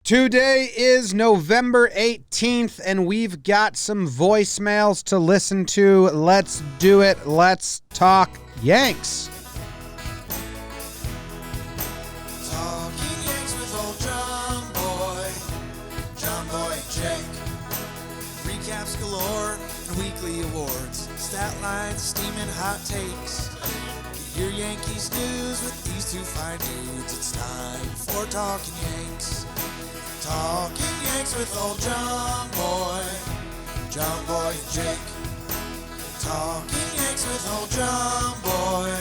Today is November 18th, and we've got some voicemails to listen to. Let's do it. Let's talk Yanks. Talking Yanks with old Jomboy and Jake. Recaps galore and weekly awards. Stat lines, steaming hot takes. Your Yankees news with these two fine dudes. It's time for Talking Yanks. Talking Yanks with old Jomboy and Jake. Talking Yanks with old Jomboy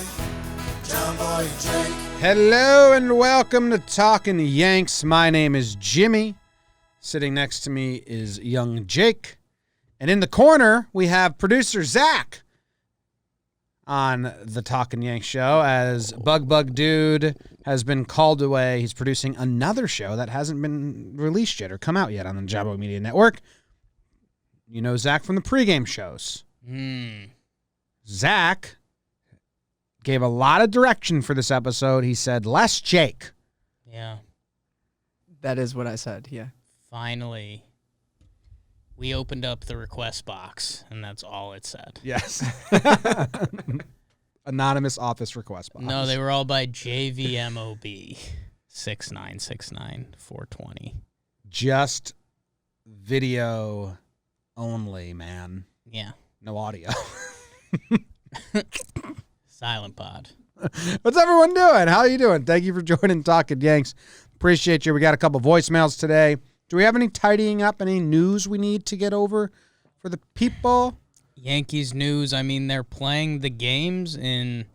and Jake. Hello and welcome to Talkin' Yanks. My name is Jimmy. Sitting next to me is young Jake. And in the corner, we have producer Zach on the Talkin' Yanks show as Bug Dude has been called away. He's producing another show that hasn't been released yet or come out yet on the Jomboy Media Network. You know Zach from the pregame shows. Zach gave a lot of direction for this episode. He said, less Jake. Yeah. That is what I said, yeah. Finally, we opened up the request box, and that's all it said. Yes. Anonymous office request box. No, they were all by JVMOB 6969420. Just video only, man. Yeah. No audio. Silent pod. What's everyone doing? How are you doing? Thank you for joining Talkin' Yanks. Appreciate you. We got a couple voicemails today. Do we have any tidying up, any news we need to get over for the people? Yankees news, I mean, they're playing the games in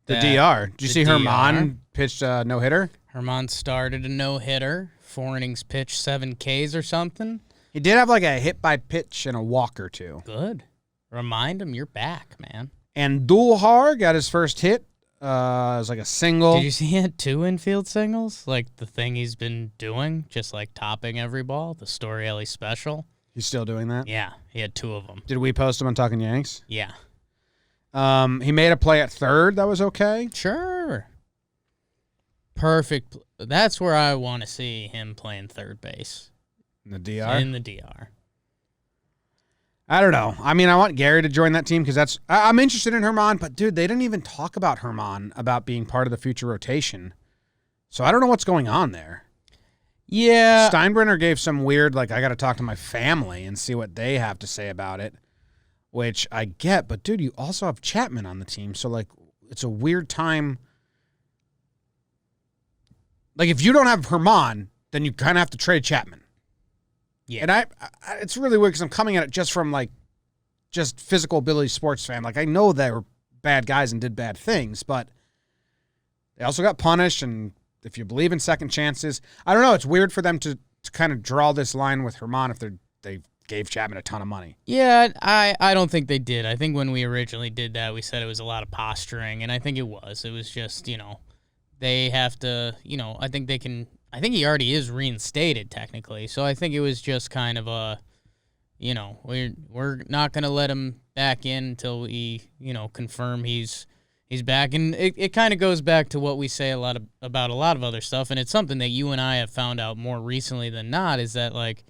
The DR. Did you see DR. Herman pitched a no-hitter? Herman started a no-hitter, 4 innings pitched, 7 Ks or something. He did have like a hit by pitch and a walk or two. Good. Remind him you're back, man. And Dulhar got his first hit. It was like a single. Did you see he had 2 infield singles? Like the thing he's been doing, just like topping every ball, the Story Ellie special. He's still doing that? Yeah, he had 2 of them. Did we post him on Talkin' Yanks? Yeah. He made a play at third. That was okay. Sure. Perfect. That's where I want to see him playing third base. In the DR? In the DR. I don't know. I mean, I want Gary to join that team because I'm interested in Herman, but dude, they didn't even talk about Herman about being part of the future rotation. So I don't know what's going on there. Yeah. Steinbrenner gave some weird, like, I got to talk to my family and see what they have to say about it, which I get. But, dude, you also have Chapman on the team. So, like, it's a weird time. Like, if you don't have Herman, then you kind of have to trade Chapman. Yeah. And it's really weird because I'm coming at it just from, like, just physical ability sports fan. Like, I know they were bad guys and did bad things, but they also got punished, and if you believe in second chances, I don't know. It's weird for them to kind of draw this line with Herman if they gave Chapman a ton of money. Yeah, I don't think they did. I think when we originally did that, we said it was a lot of posturing, and I think it was. It was just, they have to, I think they can. I think he already is reinstated technically, so I think it was just kind of a, we're not going to let him back in until we, confirm he's back. And it kind of goes back to what we say about a lot of other stuff, and it's something that you and I have found out more recently than not, is that, like,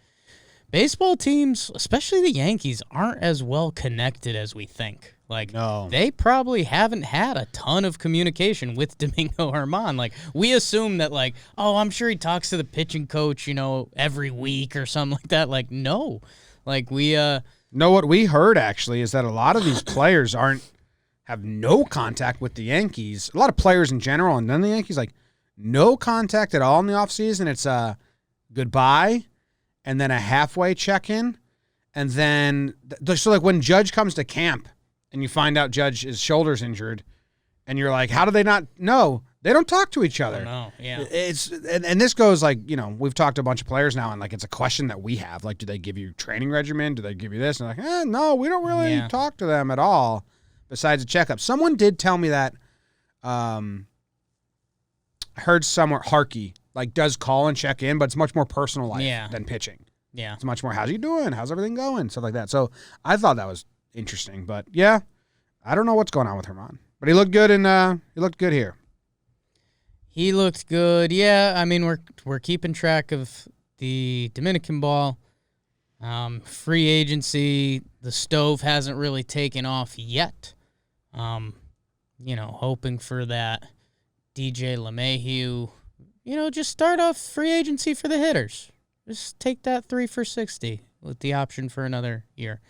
baseball teams, especially the Yankees, aren't as well connected as we think. Like, no. They probably haven't had a ton of communication with Domingo Germán. Like, we assume that, like, oh, I'm sure he talks to the pitching coach, every week or something like that. Like, no. Like, No, what we heard, actually, is that a lot of these players have no contact with the Yankees. A lot of players in general, and then the Yankees, like, no contact at all in the offseason. It's a goodbye and then a halfway check-in. And then, so, like, when Judge comes to camp, and you find out Judge's shoulder's injured, and you're like, how do they not know? They don't talk to each other. No, yeah. And this goes, like, we've talked to a bunch of players now, and, like, it's a question that we have. Like, do they give you training regimen? Do they give you this? And like, no, we don't really talk to them at all besides a checkup. Someone did tell me that I heard somewhere Harkey, like, does call and check in, but it's much more personal life than pitching. Yeah. It's much more, how's he doing? How's everything going? Stuff like that. So I thought that was interesting, but yeah, I don't know what's going on with Herman, but he looked good he looked good here. He looked good. Yeah, I mean, we're keeping track of the Dominican ball. Free agency, the stove hasn't really taken off yet. Hoping for that DJ LeMahieu. Just start off free agency for the hitters. Just take that 3 for $60 with the option for another year.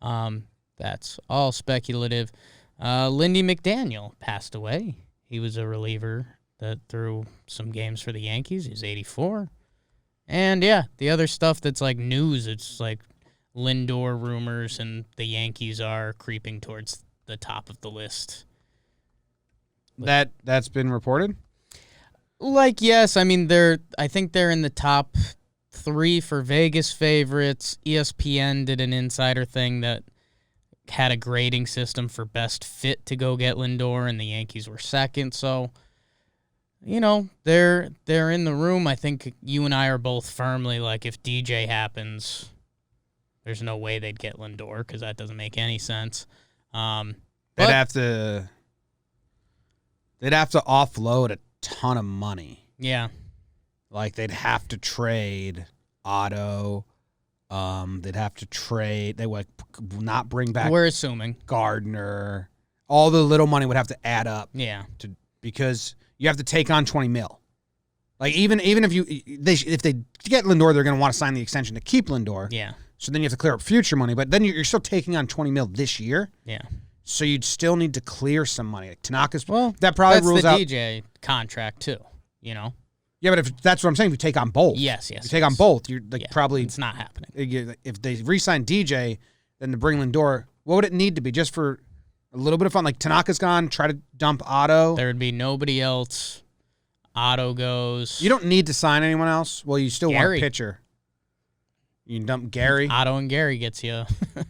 That's all speculative. Lindy McDaniel passed away. He was a reliever that threw some games for the Yankees. He's 84. And, yeah, the other stuff that's like news, it's like Lindor rumors, and the Yankees are creeping towards the top of the list. That's been reported? Yes. I mean, I think they're in the top 3 for Vegas favorites. ESPN did an insider thing that had a grading system for best fit to go get Lindor, and the Yankees were second. So, they're in the room. I think you and I are both firmly like, if DJ happens, there's no way they'd get Lindor because that doesn't make any sense. They'd have to offload a ton of money. Yeah. Like, they'd have to trade Otto. They'd have to trade. They would not bring back. We're assuming Gardner. All the little money would have to add up. Yeah. Because you have to take on $20 million. Like, even if they get Lindor, they're going to want to sign the extension to keep Lindor. Yeah. So then you have to clear up future money, but then you're still taking on $20 million this year. Yeah. So you'd still need to clear some money. Like Tanaka's, that probably rules out the DJ contract too. Yeah, but if that's what I'm saying, if you take on both, yes, if you take on both, you're probably it's not happening. If they re-sign DJ, then to bring Lindor, what would it need to be just for a little bit of fun? Like Tanaka's gone, try to dump Otto. There would be nobody else. Otto goes. You don't need to sign anyone else. Well, you still want Gary. a pitcher. You can dump Gary. Otto and Gary gets you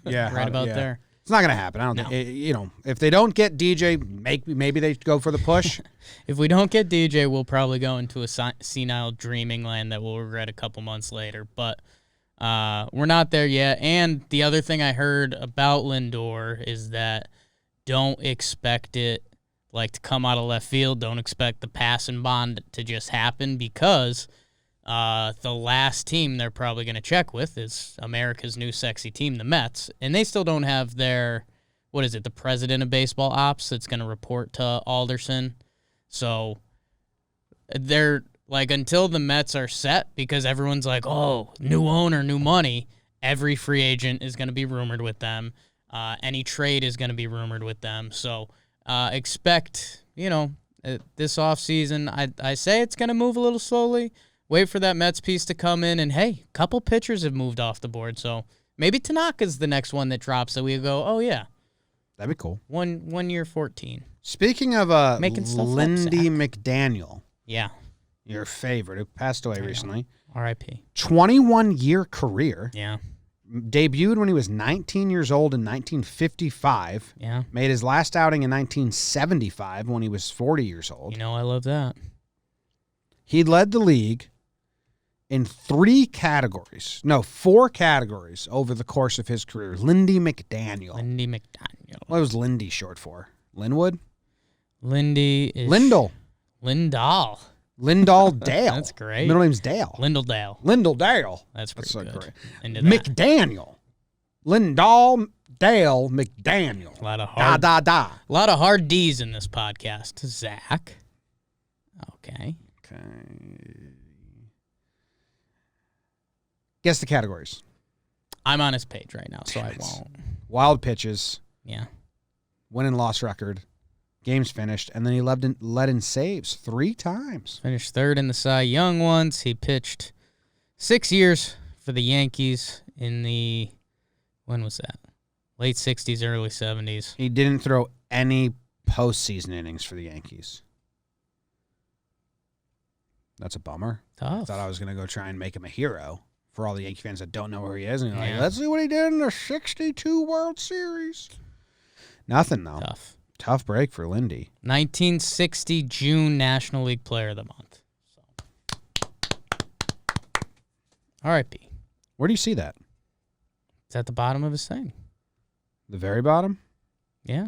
right about there. It's not going to happen. I don't think. If they don't get DJ, maybe they go for the push. If we don't get DJ, we'll probably go into a senile dreaming land that we'll regret a couple months later. But we're not there yet. And the other thing I heard about Lindor is that don't expect it to come out of left field. Don't expect the passing bond to just happen because the last team they're probably going to check with is America's new sexy team, the Mets, and they still don't have their, the president of baseball ops that's going to report to Alderson. So they're until the Mets are set, because everyone's like, oh, new owner, new money, every free agent is going to be rumored with them. Any trade is going to be rumored with them. So expect, this offseason, I say it's going to move a little slowly. Wait for that Mets piece to come in, and hey, a couple pitchers have moved off the board, so maybe Tanaka's the next one that drops that we go, oh yeah, that'd be cool. 1 year 14. Speaking of Lindy McDaniel, yeah, your favorite, who passed away recently, R.I.P. 21-year career. Yeah, debuted when he was 19 years old in 1955. Yeah, made his last outing in 1975 when he was 40 years old. I love that. He led the league in 4 categories over the course of his career. Lindy McDaniel. What was Lindy short for? Linwood? Lindy is... Lindell. Lindahl. Lindall Dale. That's great. Middle name's Dale. Lyndall Dale. That's pretty so good. great. Into that. McDaniel. Lindall Dale McDaniel. A lot of hard D's in this podcast. Zach. Okay. Guess the categories. I'm on his page right now, so I won't. Wild pitches. Yeah. Win and loss record. Games finished. And then he led in saves 3 times. Finished 3rd in the Cy Young once. He pitched 6 years for the Yankees in the, when was that? Late 60s, early 70s. He didn't throw any postseason innings for the Yankees. That's a bummer. Tough. I thought I was going to go try and make him a hero for all the Yankee fans that don't know where he is. And let's see what he did in the 62 World Series. Nothing, though. Tough break for Lindy. 1960 June National League Player of the Month. R.I.P. Where do you see that? It's at the bottom of his thing. The very bottom? Yeah.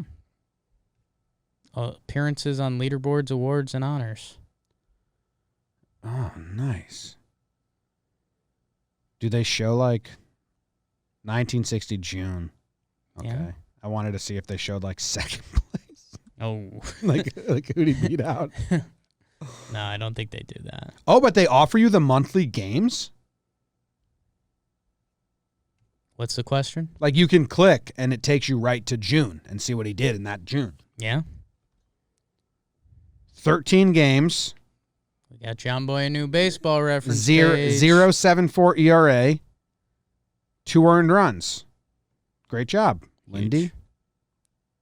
Appearances on leaderboards, awards, and honors. Oh, nice. Do they show like 1960 June? Okay. Yeah. I wanted to see if they showed like second place. Oh. like who'd he beat out? No, I don't think they do that. Oh, but they offer you the monthly games? What's the question? Like you can click and it takes you right to June and see what he did in that June. Yeah. 13 games. We got Jomboy a new baseball reference. 0.74 ERA. 2 earned runs. Great job, Lindy.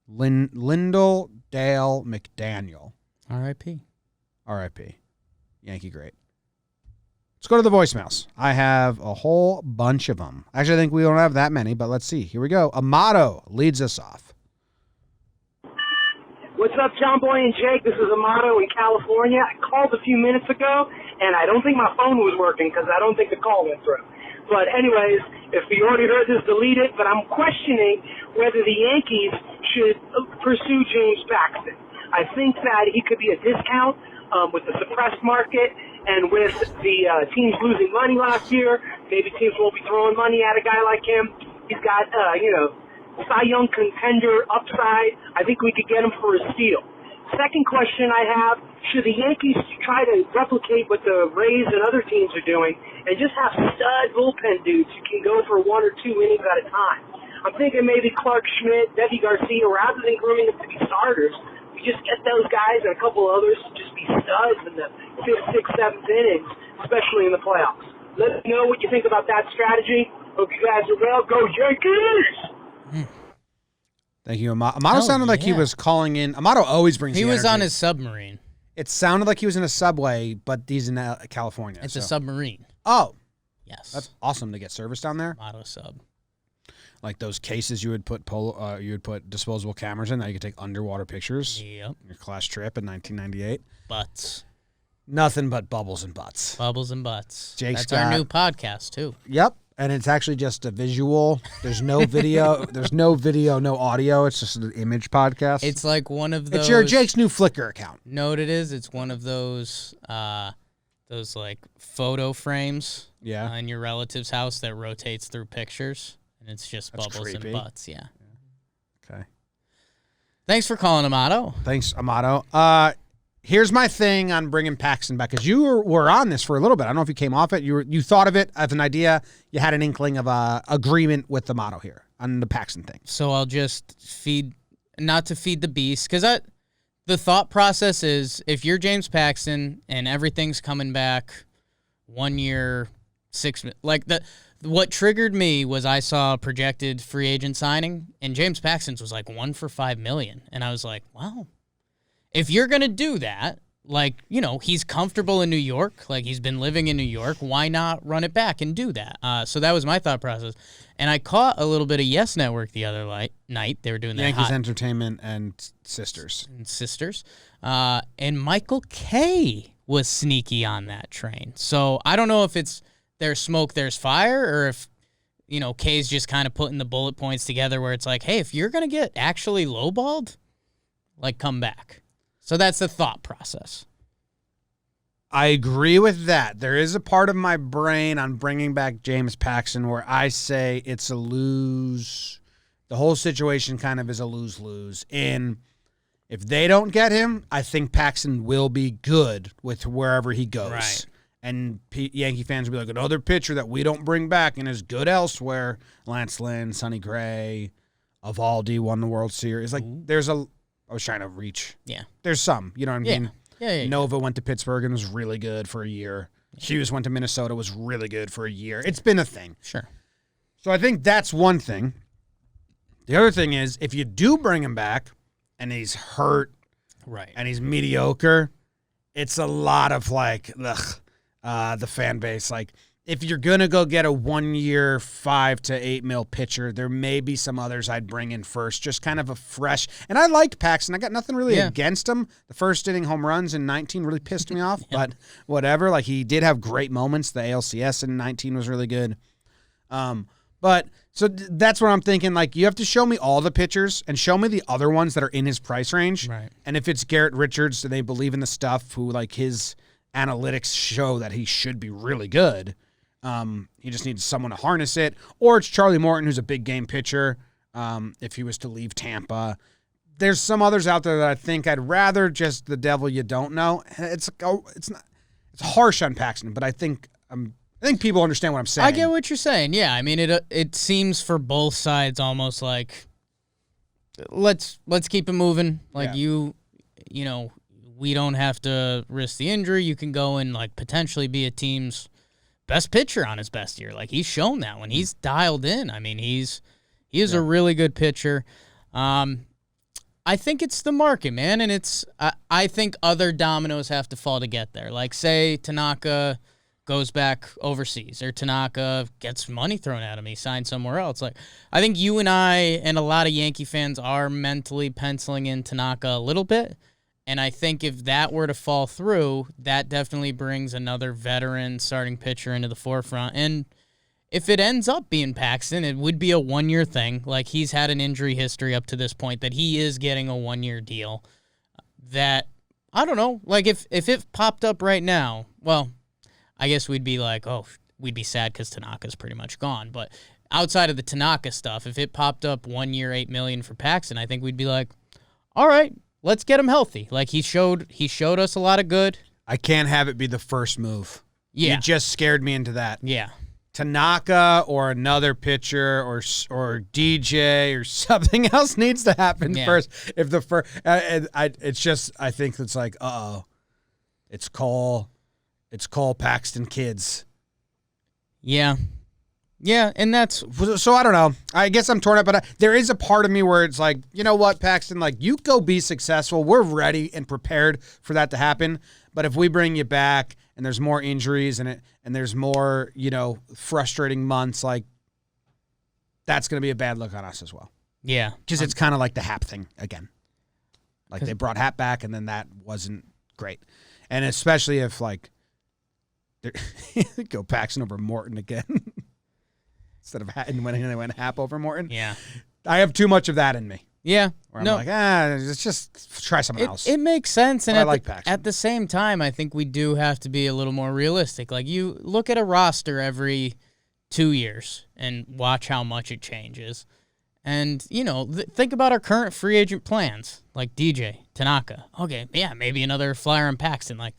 Lyndall Dale McDaniel. R.I.P. R.I.P. Yankee great. Let's go to the voicemails. I have a whole bunch of them. Actually, I think we don't have that many, but let's see. Here we go. Amato leads us off. What's up, Jomboy and Jake? This is Amato in California. I called a few minutes ago, and I don't think my phone was working because I don't think the call went through. But anyways, if you already heard this, delete it. But I'm questioning whether the Yankees should pursue James Paxton. I think that he could be a discount with the suppressed market and with the teams losing money last year. Maybe teams won't be throwing money at a guy like him. He's got, Cy Young contender upside. I think we could get him for a steal. Second question I have, should the Yankees try to replicate what the Rays and other teams are doing and just have stud bullpen dudes who can go for 1 or 2 innings at a time? I'm thinking maybe Clark Schmidt, Deivi Garcia, rather than grooming them to be starters, we just get those guys and a couple others to just be studs in the 5th, 6th, 7th innings, especially in the playoffs. Let me know what you think about that strategy. Hope you guys are well. Go Yankees! Thank you, Amato. Amato sounded like he was calling in. Amato always brings He the was energy. on his submarine. It sounded like he was in a subway, but he's in California. It's a submarine. Oh, Yes. that's awesome to get service down there. Motto sub. Like those cases you would put disposable cameras in that you could take underwater pictures. Yep. Your class trip in 1998. Butts. Nothing but bubbles and butts. Bubbles and butts. Jake's That's our got- new podcast, too. Yep. And it's actually just a visual. There's no video. There's no video, no audio. It's just an image podcast. It's like one of those. It's your Jake's new Flickr account. Know what it is? It's one of those like photo frames Yeah. in your relative's house that rotates through pictures, and it's just That's bubbles creepy. and butts. Yeah. Okay. Thanks for calling, Amato. Thanks, Amato. Here's my thing on bringing Paxton back, because you were on this for a little bit. I don't know if you came off it. You thought of it as an idea. You had an inkling of a agreement with Amato here on the Paxton thing. So I'll just not to feed the beast, because the thought process is if you're James Paxton and everything's coming back 1 year, 6 like that. What triggered me was I saw a projected free agent signing, and James Paxton's was like 1 for $5 million, and I was like, wow. If you're going to do that, like, he's comfortable in New York, like he's been living in New York, why not run it back and do that? So that was my thought process. And I caught a little bit of Yes Network the other night. They were doing that Yankees Entertainment and Sisters. And Michael K was sneaky on that train. So I don't know if it's there's smoke, there's fire, or if, K's just kind of putting the bullet points together where it's like, hey, if you're going to get actually lowballed, like, come back. So that's the thought process. I agree with that. There is a part of my brain on bringing back James Paxton where I say it's a lose. The whole situation kind of is a lose-lose. And if they don't get him, I think Paxton will be good with wherever he goes. Right. And Yankee fans will be like, another pitcher that we don't bring back and is good elsewhere. Lance Lynn, Sonny Gray, Evaldi won the World Series. Like, I was trying to reach. Yeah. There's some, you know what I mean? Yeah. Nova went to Pittsburgh and was really good for a year. Hughes went to Minnesota, was really good for a year. It's been a thing. Sure. So I think that's one thing. The other thing is, if you do bring him back and he's hurt Right. and he's mediocre, it's a lot of the fan base. Like, if you're going to go get a 1 year, $5 to $8 million pitcher, there may be some others I'd bring in first. Just kind of a fresh. And I liked Paxton. I got nothing really against him. The first inning home runs in 19 really pissed me off, but whatever. Like, he did have great moments. The ALCS in 19 was really good. But so that's what I'm thinking. Like, you have to show me all the pitchers and show me the other ones that are in his price range. Right. And if it's Garrett Richards, do they believe in the stuff who, like, his analytics show that he should be really good? He just needs someone to harness it. Or it's Charlie Morton, who's a big game pitcher. If he was to leave Tampa, there's some others out there that I think I'd rather just the devil you don't know. It's harsh on Paxton, but I think people understand what I'm saying. I get what you're saying. Yeah, I mean it seems for both sides almost like let's keep it moving. Like you know, we don't have to risk the injury. You can go and like potentially be a team's best pitcher on his best year. Like he's shown that when he's dialed in. I mean, he is a really good pitcher. I think it's the market, man, and it's I think other dominoes have to fall to get there. Like say Tanaka goes back overseas, or Tanaka gets money thrown at him, he signs somewhere else. Like I think you and I and a lot of Yankee fans are mentally penciling in Tanaka a little bit, and I think if that were to fall through, that definitely brings another veteran starting pitcher into the forefront. And if it ends up being Paxton, it would be a one-year thing. Like he's had an injury history up to this point that he is getting a one-year deal. That I don't know. Like if it popped up right now, well, I guess we'd be like, oh, we'd be sad because Tanaka's pretty much gone. But outside of the Tanaka stuff, if it popped up 1 year, $8 million for Paxton, I think we'd be like, all right, let's get him healthy. Like he showed us a lot of good. I can't have it be the first move. Yeah, you just scared me into that. Yeah. Tanaka or another pitcher or DJ or something else needs to happen first. If the first, it's just I think it's like it's Cole Paxton kids. Yeah, and that's so I don't know. I guess I'm torn up, but there is a part of me where it's like, you know what, Paxton, like you go be successful. We're ready and prepared for that to happen. But if we bring you back and there's more injuries and there's more, frustrating months, like that's going to be a bad look on us as well. Yeah. Because it's kind of like the Hap thing again. Like they brought Hap back and then that wasn't great. And especially if like go Paxton over Morton again instead of when they went Hap over Morton. Yeah. I have too much of that in me. Yeah. Where I'm like, let's just try someone else. It makes sense. And at the same time, I think we do have to be a little more realistic. Like you look at a roster every 2 years and watch how much it changes. And, think about our current free agent plans, like DJ, Tanaka. Okay, yeah, maybe another flyer on Paxton. Like,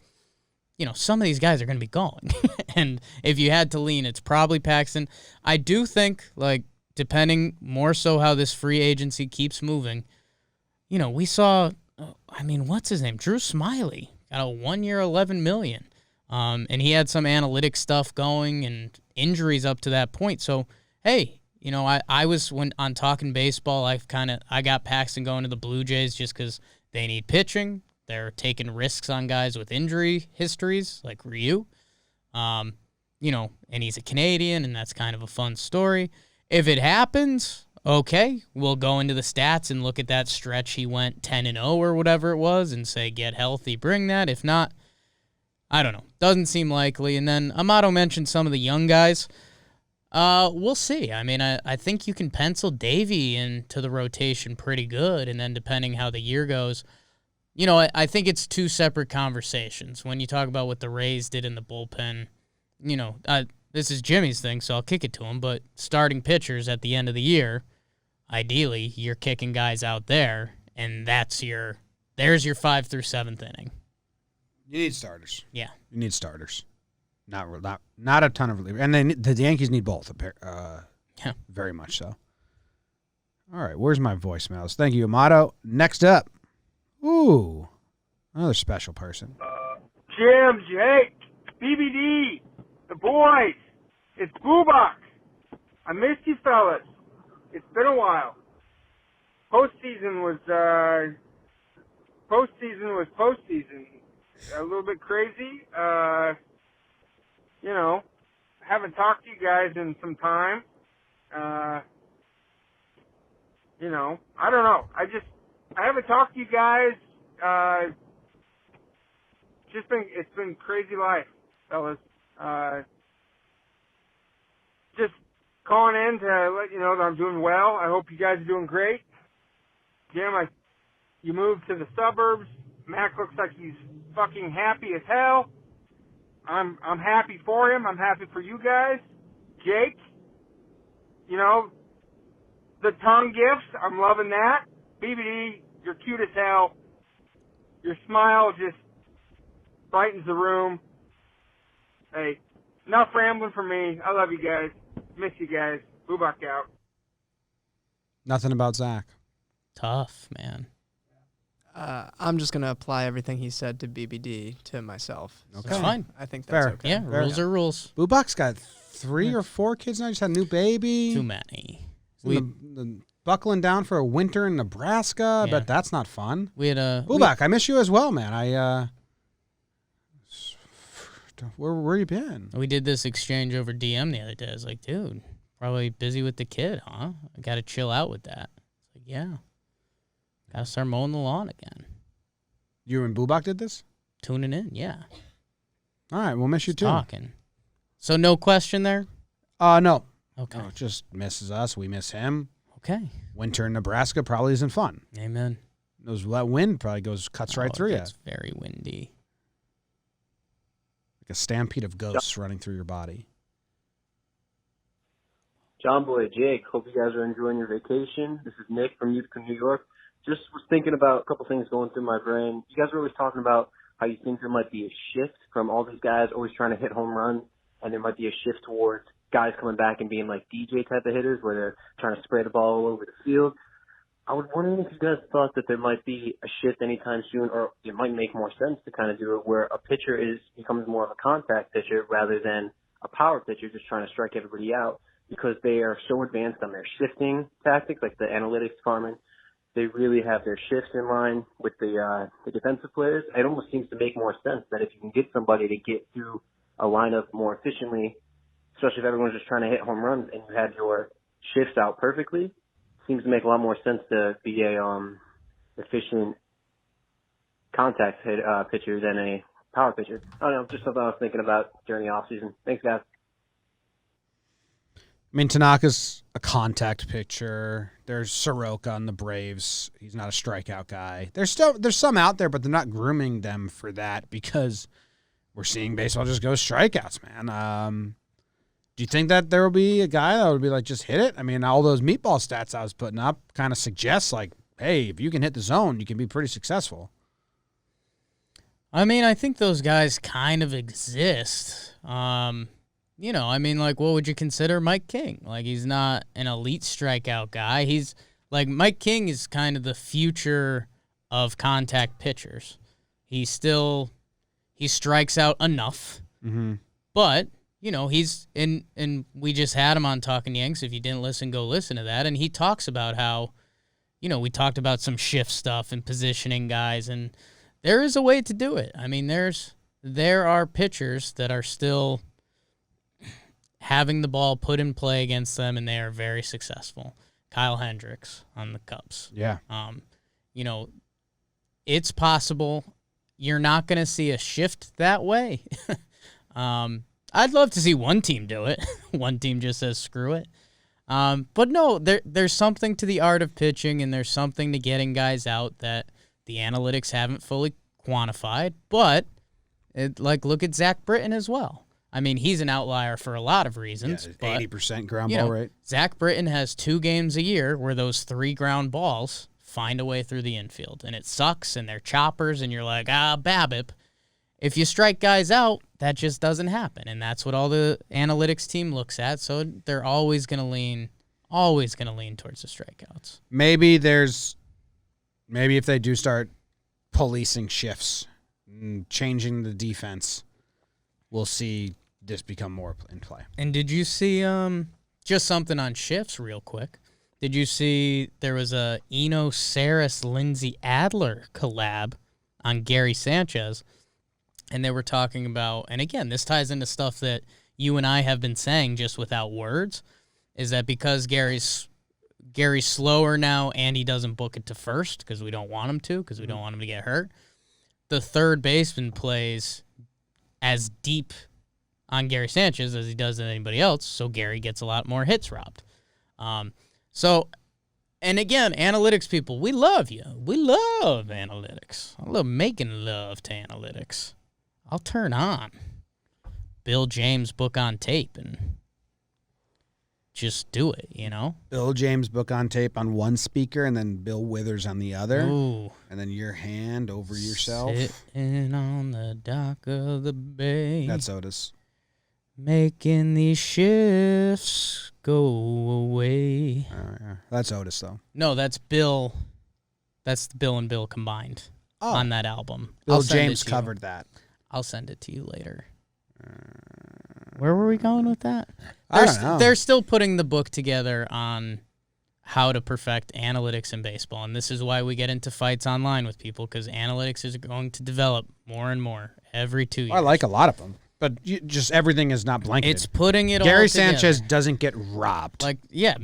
some of these guys are going to be going. And if you had to lean, it's probably Paxton. I do think, like, depending more so how this free agency keeps moving, we saw, what's his name? Drew Smiley got a 1 year, $11 million. And he had some analytic stuff going and injuries up to that point. So, hey, I was on Talkin Baseball. I got Paxton going to the Blue Jays just because they need pitching. They're taking risks on guys with injury histories like Ryu. And he's a Canadian, and that's kind of a fun story. If it happens, okay, we'll go into the stats and look at that stretch he went 10-0 or whatever it was and say, get healthy, bring that. If not, I don't know. Doesn't seem likely. And then Amato mentioned some of the young guys. We'll see. I think you can pencil Davey into the rotation pretty good, and then depending how the year goes, I think it's two separate conversations. When you talk about what the Rays did in the bullpen, this is Jimmy's thing, so I'll kick it to him, but starting pitchers at the end of the year, ideally, you're kicking guys out there, and there's your 5th through 7th inning. You need starters. Yeah. You need starters. Not a ton of relievers. And the Yankees need both, very much so. All right, where's my voicemails? Thank you, Amato. Next up. Ooh, another special person. Jim, Jake, BBD, the boys, it's Boobach. I missed you fellas. It's been a while. Postseason was postseason. A little bit crazy. Haven't talked to you guys in some time. I don't know. I haven't talked to you guys. It's been crazy life, fellas. Just calling in to let you know that I'm doing well. I hope you guys are doing great. Jim, you moved to the suburbs. Mac looks like he's fucking happy as hell. I'm happy for him. I'm happy for you guys. Jake, you know, the tongue gifts, I'm loving that. BBD, you're cute as hell. Your smile just brightens the room. Hey, enough rambling for me. I love you guys. Miss you guys. Bubak out. Nothing about Zach. Tough, man. I'm just gonna apply everything he said to BBD to myself. Okay. That's fine. I think that's Fair. okay. Yeah, Fair. rules are rules. Bubak's got 3 or 4 kids now. Just had a new baby. Too many. The buckling down for a winter in Nebraska. I Yeah. bet that's not fun. We had a Bubak, I miss you as well, man. Where you been? we did this exchange over DM the other day. I was like, dude, probably busy with the kid, huh? I got to chill out with that. It's like, yeah. Got to start mowing the lawn again. You and Bubak did this? Tuning in, yeah. All right, we'll miss you too. Talking. So no question there? No. Okay. No, just misses us. We miss him. Okay. Winter in Nebraska probably isn't fun. Amen. That wind probably cuts right through you. It's very windy. Like a stampede of ghosts running through your body. Jomboy and Jake, hope you guys are enjoying your vacation. This is Nick from Utica, New York. Just was thinking about a couple things going through my brain. You guys were always talking about how you think there might be a shift from all these guys always trying to hit home runs, and there might be a shift towards guys coming back and being like DJ type of hitters where they're trying to spray the ball all over the field. I was wondering if you guys thought that there might be a shift anytime soon, or it might make more sense to kind of do it where a pitcher becomes more of a contact pitcher rather than a power pitcher just trying to strike everybody out, because they are so advanced on their shifting tactics, like the analytics department. They really have their shifts in line with the defensive players. It almost seems to make more sense that if you can get somebody to get through a lineup more efficiently, especially if everyone's just trying to hit home runs and you have your shifts out perfectly, seems to make a lot more sense to be a efficient contact pitcher than a power pitcher. I don't know, just something I was thinking about during the offseason. Thanks, guys. I mean, Tanaka's a contact pitcher. There's Soroka on the Braves. He's not a strikeout guy. There's some out there, but they're not grooming them for that because we're seeing baseball just go strikeouts, man. Do you think that there will be a guy that would be like, just hit it? I mean, all those meatball stats I was putting up kind of suggest like, hey, if you can hit the zone, you can be pretty successful. I mean, I think those guys kind of exist. You know, I mean, like, what would you consider Mike King? Like, he's not an elite strikeout guy. He's, like, Mike King is kind of the future of contact pitchers. He strikes out enough. Mm-hmm. But, you know, and we just had him on Talkin' Yanks. If you didn't listen, go listen to that. And he talks about how, you know, we talked about some shift stuff and positioning guys, and there is a way to do it. I mean, there are pitchers that are still having the ball put in play against them, and they are very successful. Kyle Hendricks on the Cubs. Yeah. You know, it's possible. You're not going to see a shift that way. I'd love to see one team do it. One team just says, screw it. But no, there's something to the art of pitching, and there's something to getting guys out that the analytics haven't fully quantified. But, look at Zach Britton as well. I mean, he's an outlier for a lot of reasons. Yeah, but, 80% ground ball rate. Zach Britton has 2 games a year where those 3 ground balls find a way through the infield. And it sucks, and they're choppers, and you're like, BABIP. If you strike guys out, that just doesn't happen. And that's what all the analytics team looks at. So they're always going to lean towards the strikeouts. Maybe if they do start policing shifts and changing the defense, we'll see this become more in play. And did you see just something on shifts real quick? Did you see there was a Eno Saris Lindsey Adler collab on Gary Sanchez? And they were talking about, and again, this ties into stuff that you and I have been saying just without words, is that because Gary's slower now and he doesn't book it to first because we don't want him to, because we don't want him to get hurt, the third baseman plays as deep on Gary Sanchez as he does than anybody else, so Gary gets a lot more hits robbed. And again, analytics people, we love you. We love analytics. I love making love to analytics. I'll turn on. Bill James book on tape and just do it, you know? Bill James book on tape on one speaker and then Bill Withers on the other. Ooh. And then your hand over yourself. Sitting on the dock of the bay. That's Otis. Making these shifts go away. That's Otis, though. No, that's Bill. That's Bill and Bill combined on that album. Bill James covered that. I'll send it to you later. Where were we going with that? I don't know. They're still putting the book together on how to perfect analytics in baseball, and this is why we get into fights online with people, because analytics is going to develop more and more every 2 years. I like a lot of them, but just everything is not blanketed. It's putting it all Gary together. Sanchez doesn't get robbed.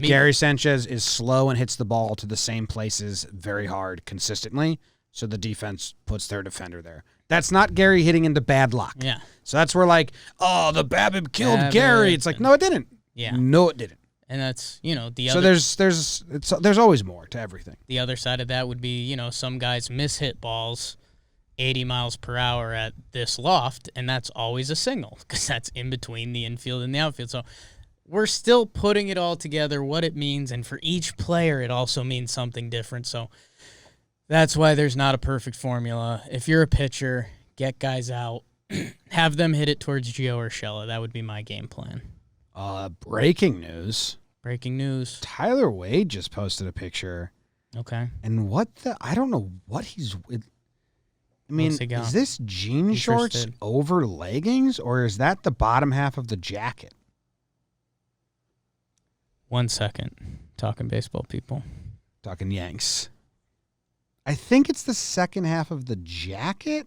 Gary Sanchez is slow and hits the ball to the same places very hard consistently, so the defense puts their defender there. That's not Gary hitting into bad luck. Yeah. So that's where the BABIP killed Gary. It's like, no, it didn't. Yeah. No, it didn't. And that's, the so other. So there's always more to everything. The other side of that would be, some guys miss-hit balls 80 miles per hour at this loft, and that's always a signal because that's in between the infield and the outfield. So we're still putting it all together, what it means, and for each player it also means something different. So that's why there's not a perfect formula. If you're a pitcher, get guys out, have them hit it towards Gio Urshela. That would be my game plan. Breaking news. Breaking news. Tyler Wade just posted a picture. Okay. And I don't know what he's with. I mean, What's he got? is this jean shorts Interested. over leggings, or is that the bottom half of the jacket? 1 second. Talking baseball, people. Talking Yanks. I think it's the second half of the jacket,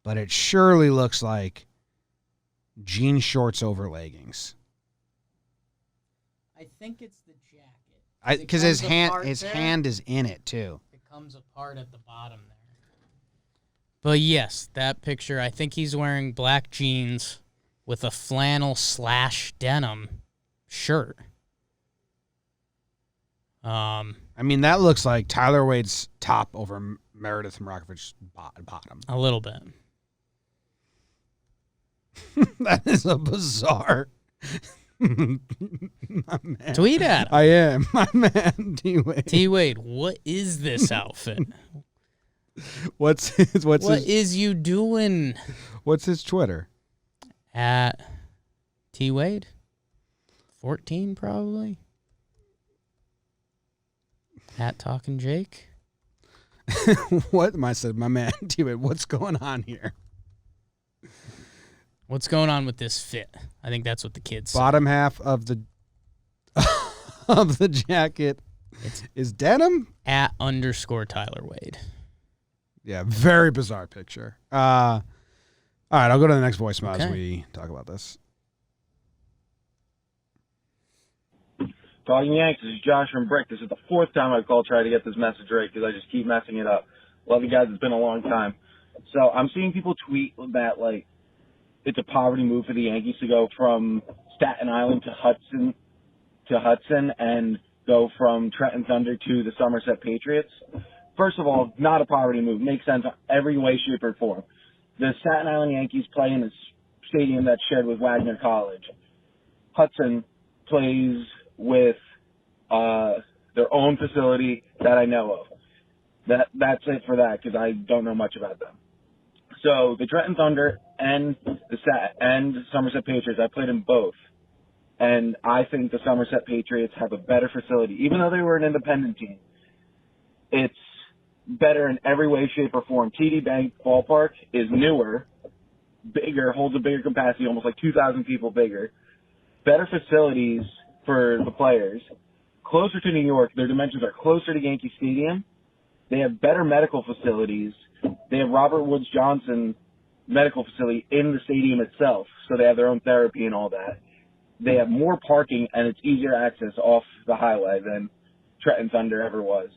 but it surely looks like jean shorts over leggings. I think it's the jacket. Because his hand is in it too. It comes apart at the bottom there. But yes, that picture, I think he's wearing black jeans with a flannel / denim shirt. I mean, that looks like Tyler Wade's top over Meredith Marakovich's bottom. A little bit. That is a bizarre. My man. Tweet at him. I am. My man, T-Wade. T-Wade, what is this outfit? What is you doing? What's his Twitter? At T-Wade? 14 probably. At Talkin Jake. What am I said? My man, T-Wade, what's going on here? What's going on with this fit? I think that's what the kids say. Bottom half of the of the jacket is denim. At _ Tyler Wade. Yeah, very bizarre picture. All right, I'll go to the next voicemail as Okay. we talk about this. Talking Yanks, this is Josh from Brick. This is the fourth time I've called trying to get this message right because I just keep messing it up. Love you guys. It's been a long time. So I'm seeing people tweet that, it's a poverty move for the Yankees to go from Staten Island to Hudson and go from Trenton Thunder to the Somerset Patriots. First of all, not a poverty move. Makes sense every way, shape, or form. The Staten Island Yankees play in a stadium that's shared with Wagner College. Hudson plays with their own facility that I know of. That's it for that because I don't know much about them. So the Trenton Thunder and the Somerset Patriots, I played in both. And I think the Somerset Patriots have a better facility. Even though they were an independent team, it's better in every way, shape, or form. TD Bank Ballpark is newer, bigger, holds a bigger capacity, almost like 2,000 people bigger. Better facilities for the players. Closer to New York. Their dimensions are closer to Yankee Stadium. They have better medical facilities. They have Robert Woods Johnson medical facility in the stadium itself, so they have their own therapy and all that. They have more parking, and it's easier access off the highway than Trenton Thunder ever was.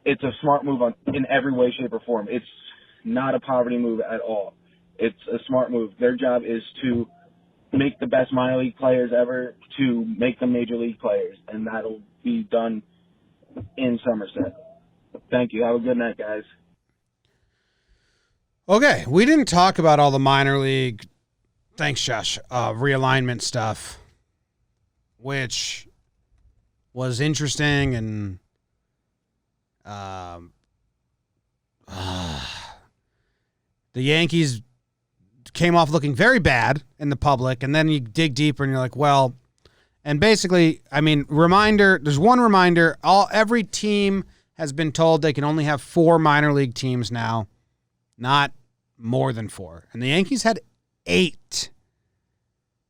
It's a smart move in every way, shape, or form. It's not a poverty move at all. It's a smart move. Their job is to make the best minor league players ever to make them major league players, and that'll be done in Somerset. Thank you. Have a good night, guys. Okay, we didn't talk about all the minor league Thanks, Josh. Realignment stuff, which was interesting, and the Yankees came off looking very bad in the public, and then you dig deeper and you're like, well, and basically, I mean, there's one reminder, every team has been told they can only have 4 minor league teams now, not more than 4. And the Yankees had 8.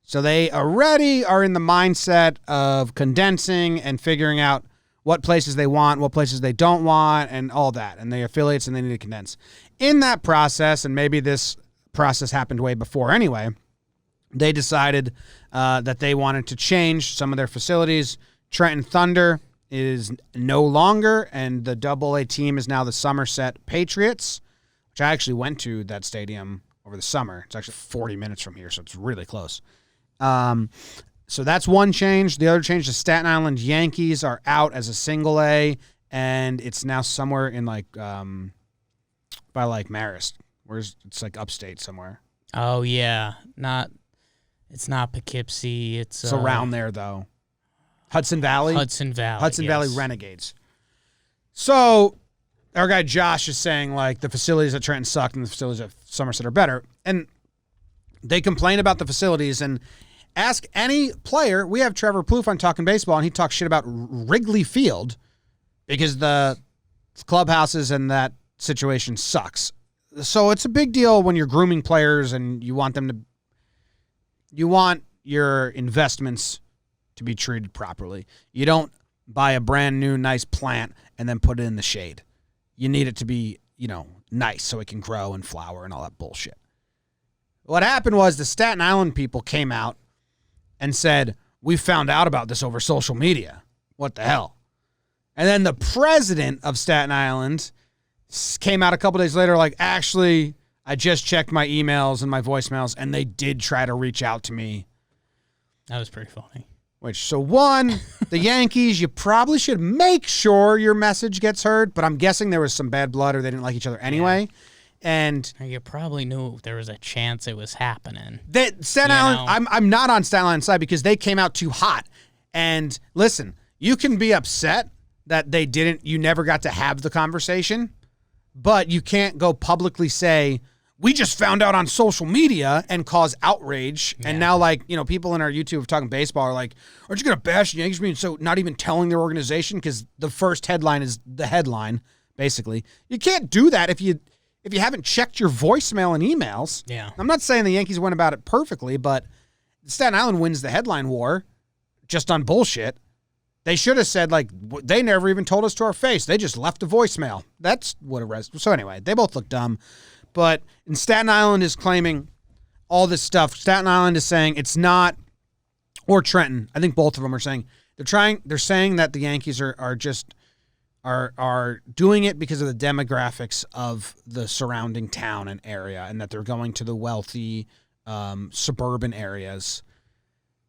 So they already are in the mindset of condensing and figuring out what places they want, what places they don't want, and all that. And the affiliates, and they need to condense. In that process, and maybe this process happened way before anyway, they decided that they wanted to change some of their facilities. Trenton Thunder is no longer, and the AA team is now the Somerset Patriots, which I actually went to that stadium over the summer. It's actually 40 minutes from here, so it's really close. So that's one change. The other change, the Staten Island Yankees are out as a single A, and it's now somewhere in by Marist. It's like upstate somewhere. Oh yeah, it's not Poughkeepsie. It's around there though. Hudson Valley. Hudson Valley yes. Renegades. So our guy Josh is saying the facilities at Trenton sucked and the facilities at Somerset are better, and they complain about the facilities. And ask any player. We have Trevor Plouffe on Talkin' Baseball, and he talks shit about Wrigley Field because the clubhouses and that situation sucks. So it's a big deal when you're grooming players and you want your investments to be treated properly. You don't buy a brand new nice plant and then put it in the shade. You need it to be, nice so it can grow and flower and all that bullshit. What happened was the Staten Island people came out and said, we found out about this over social media. What the hell? And then the president of Staten Island came out a couple days later actually, I just checked my emails and my voicemails, and they did try to reach out to me. That was pretty funny. The Yankees, you probably should make sure your message gets heard, but I'm guessing there was some bad blood or they didn't like each other anyway. Yeah. And you probably knew there was a chance it was happening. Staten Island, I'm not on Staten Island's side because they came out too hot. And listen, you can be upset that you never got to have the conversation, but you can't go publicly say, we just found out on social media and cause outrage. Yeah. And now people in our YouTube Talking Baseball are like, aren't you going to bash the Yankees? So not even telling their organization because the first headline is the headline, basically. You can't do that if you haven't checked your voicemail and emails. Yeah. I'm not saying the Yankees went about it perfectly, but Staten Island wins the headline war just on bullshit. They should have said, they never even told us to our face. They just left a voicemail. That's what it was. So anyway, they both look dumb. But Staten Island is claiming all this stuff. Staten Island is saying it's not, or Trenton. I think both of them are saying they're saying that the Yankees are doing it because of the demographics of the surrounding town and area, and that they're going to the wealthy suburban areas,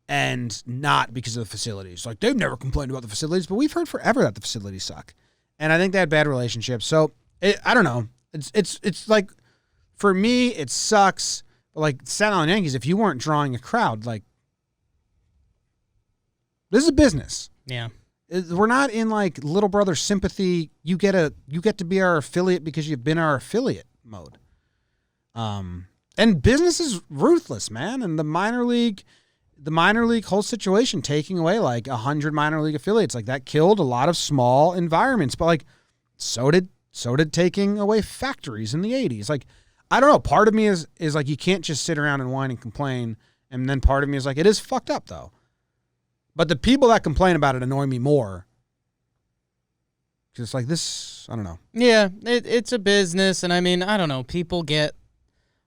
and not because of the facilities. They've never complained about the facilities, but we've heard forever that the facilities suck, and I think they had bad relationships. So I don't know. It's for me it sucks. But Staten Island Yankees, if you weren't drawing a crowd, this is a business. Yeah. We're not in little brother sympathy. You get to be our affiliate because you've been our affiliate mode. And business is ruthless, man. And the minor league whole situation, taking away 100 minor league affiliates, that killed a lot of small environments. But so did taking away factories in the 80s. I don't know. Part of me is you can't just sit around and whine and complain. And then part of me is it is fucked up though. But the people that complain about it annoy me more. Because it's this, I don't know. Yeah, it's a business. And I don't know. People get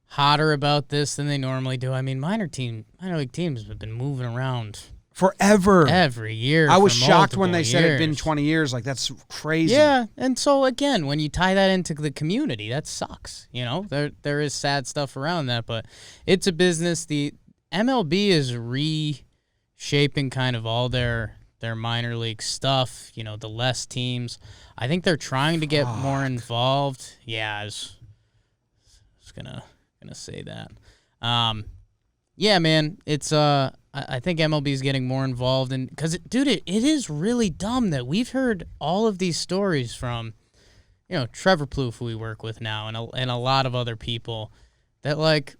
hotter about this than they normally do. Minor league teams have been moving around forever. Every year. I was shocked when they said it'd been 20 years. That's crazy. Yeah. And so again, when you tie that into the community, that sucks. There is sad stuff around that, but it's a business. The MLB is reshaping kind of all their minor league stuff, the less teams. I think they're trying to get more involved. Yeah, I was gonna say that. Yeah, man. It's I think MLB is getting more involved in because, dude, it is really dumb that we've heard all of these stories from, Trevor Plouffe, who we work with now, and a lot of other people that, like,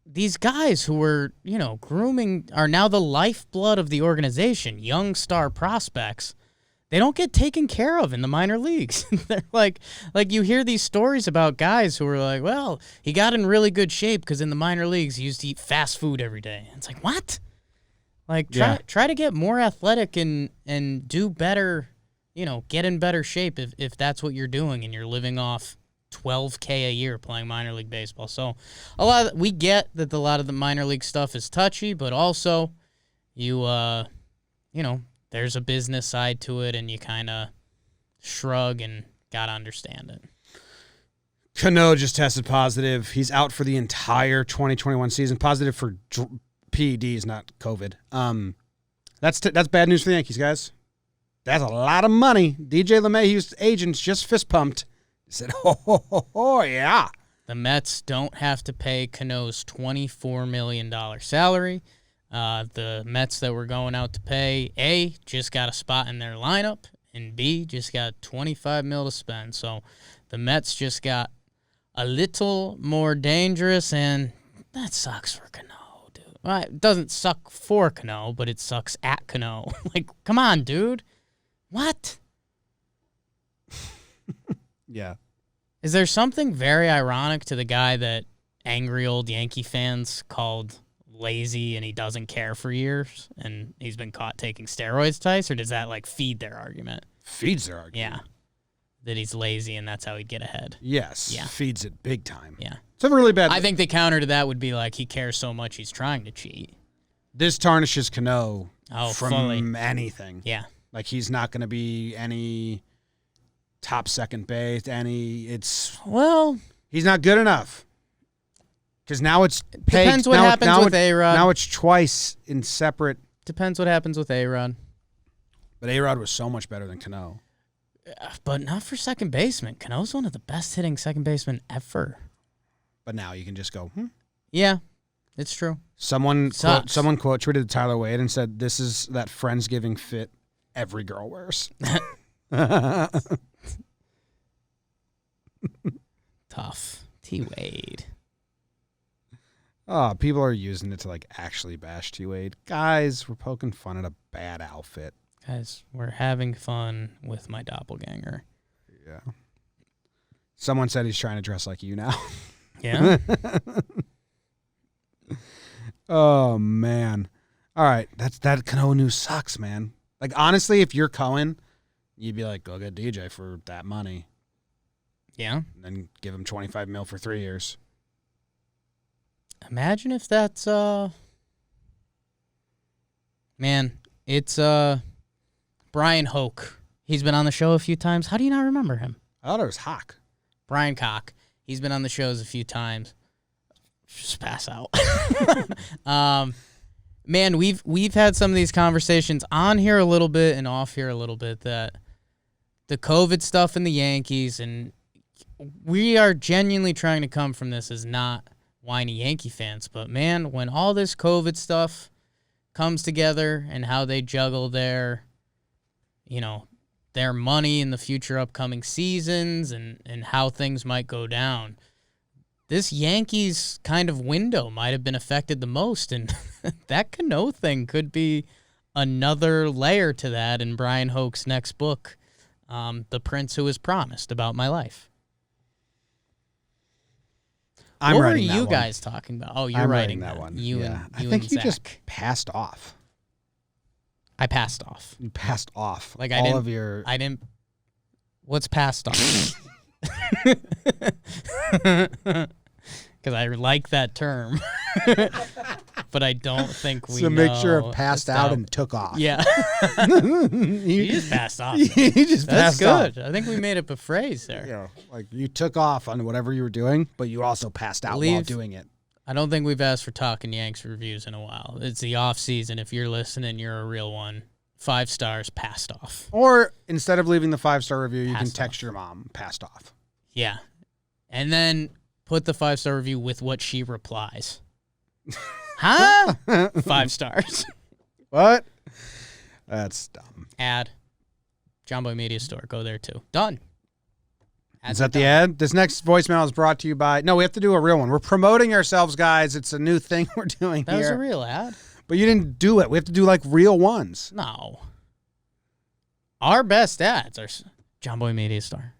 these guys who were, grooming are now the lifeblood of the organization, young star prospects. They don't get taken care of in the minor leagues. They're like you hear these stories about guys who are like, well, he got in really good shape because in the minor leagues he used to eat fast food every day. It's like, what? Like, try to get more athletic and do better, get in better shape if that's what you're doing and you're living off $12K a year playing minor league baseball. So we get that a lot of the minor league stuff is touchy, but also there's a business side to it, and you kind of shrug and got to understand it. Cano just tested positive. He's out for the entire 2021 season. Positive for PEDs, not COVID. That's bad news for the Yankees, guys. That's a lot of money. DJ LeMahieu's agents just fist pumped. He said, oh, yeah. The Mets don't have to pay Cano's $24 million salary. The Mets that were going out to pay, A, just got a spot in their lineup, and B, just got $25 million to spend. So the Mets just got a little more dangerous, and that sucks for Cano, dude. Well, it doesn't suck for Cano, but it sucks at Cano. Like, come on, dude. What? Yeah. Is there something very ironic to the guy that angry old Yankee fans called lazy and he doesn't care for years and he's been caught taking steroids twice, or does that like feed their argument? Feeds their argument. Yeah. That he's lazy and that's how he'd get ahead. Yes. Yeah. Feeds it big time. Yeah. It's a really bad. I think the counter to that would be like he cares so much he's trying to cheat. This tarnishes Cano from fully. anything. Yeah. Like he's not going to be any top second base, he's not good enough. Because now it's pegged. Depends what happens with A-Rod. Now it's twice in separate. Depends what happens with A-Rod. But A-Rod was so much better than Cano. But not for second baseman. Cano's one of the best hitting second basemen ever. But now you can just go, Yeah, it's true. Someone quote tweeted Tyler Wade and said, "This is that Friendsgiving fit every girl wears." Tough. T-Wade. Oh, people are using it to like actually bash T-Wade. Guys, we're poking fun at a bad outfit. Guys, we're having fun with my doppelganger. Yeah. Someone said he's trying to dress like you now. Yeah. Oh, man. All right. That Cano news sucks, man. Like, honestly, if you're Cohen, you'd be like, go get DJ for that money. Yeah. And then give him $25 million for 3 years. Imagine if that's, man, it's, Brian Hoke. He's been on the show a few times. How do you not remember him? I thought it was Hawk. Brian Cock. He's been on the shows a few times. Just pass out. Man, we've had some of these conversations on here a little bit and off here a little bit that the COVID stuff in the Yankees, and we are genuinely trying to come from this as not whiny Yankee fans, but man, when all this COVID stuff comes together and how they juggle their money in the future upcoming seasons and how things might go down, this Yankees kind of window might have been affected the most, and that Cano thing could be another layer to that in Brian Hoke's next book, The Prince Who Was Promised, about my life. I'm what were writing that you one. guys talking about? Oh, you're I'm writing that one. You yeah. and I you think and you Zach. just passed off. I passed off. You passed off. Like all of your. I didn't. What's passed off? Because I like that term, but I don't think we. So make sure know it passed out and took off. Yeah, you just passed off. You just That's passed good. off. I think we made up a phrase there. Yeah, like you took off on whatever you were doing, but you also passed out while doing it. I don't think we've asked for Talkin Yanks reviews in a while. It's the off season. If you're listening, you're a real one. 5 stars, passed off. Or instead of leaving the 5-star review, you can Passed text your mom, passed off. Yeah, and then put the 5-star review with what she replies. Huh? 5 stars. What? That's dumb. Ad. Jomboy Media Store. Go there too. Done. Is that the ad? This next voicemail is brought to you by... No, we have to do a real one. We're promoting ourselves, guys. It's a new thing we're doing That here. was a real ad. But you didn't do it. We have to do, like, real ones. No. Our best ads are Jomboy Media Store.